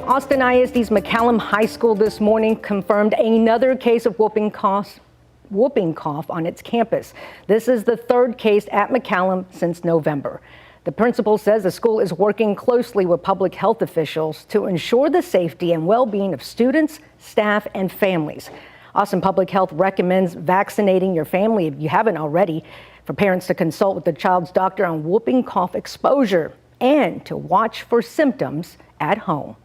Austin ISD's McCallum High School this morning confirmed another case of whooping cough on its campus. This is the third case at McCallum since November. The principal says the school is working closely with public health officials to ensure the safety and well-being of students, staff, and families. Austin Public Health recommends vaccinating your family if you haven't already, for parents to consult with the child's doctor on whooping cough exposure, and to watch for symptoms at home.